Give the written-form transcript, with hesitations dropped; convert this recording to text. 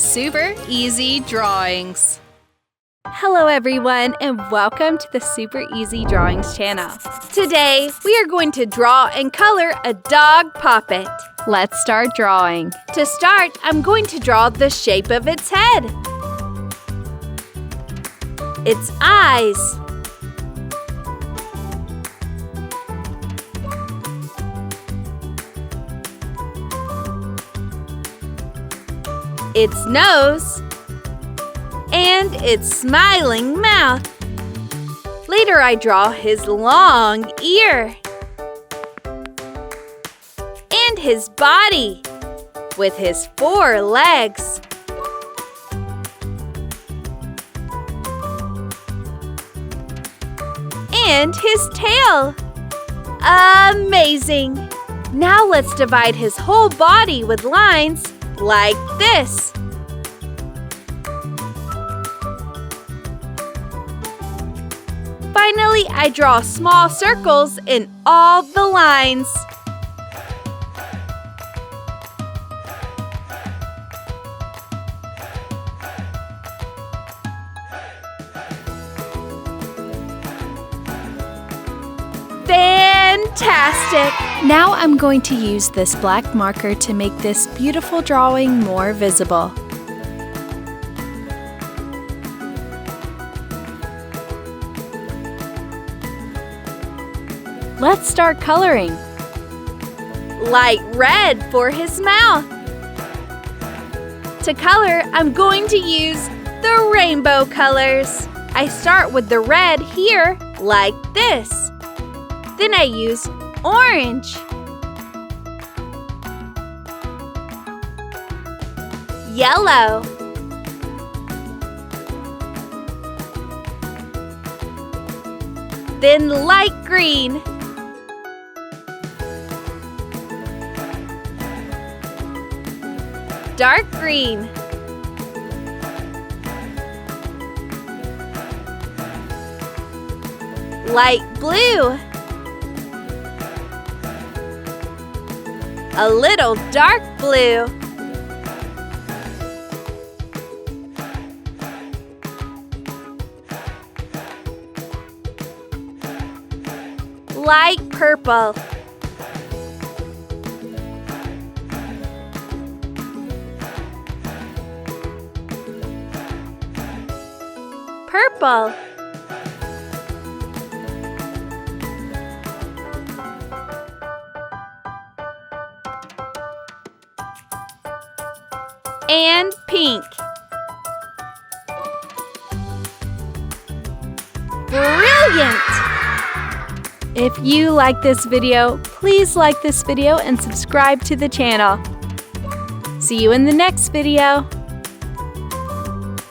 Super Easy Drawings. Hello everyone and welcome to the Super Easy Drawings channel. Today we are going to draw and color a dog puppet. Let's start drawing. To start, I'm going to draw the shape of its head, its eyes, its nose, and its smiling mouth. Later I draw his long ear and his body with his 4 legs. And his tail. Amazing! Now let's divide his whole body with lines like this. Finally, I draw small circles in all the lines. Fantastic! Now I'm going to use this black marker to make this beautiful drawing more visible. Let's start coloring. Light red for his mouth. To color, I'm going to use the rainbow colors. I start with the red here, like this. Then I use orange, yellow, then light green, dark green, light blue, a little dark blue, light purple, purple, and pink. Brilliant! If you like this video, please like this video and subscribe to the channel. See you in the next video.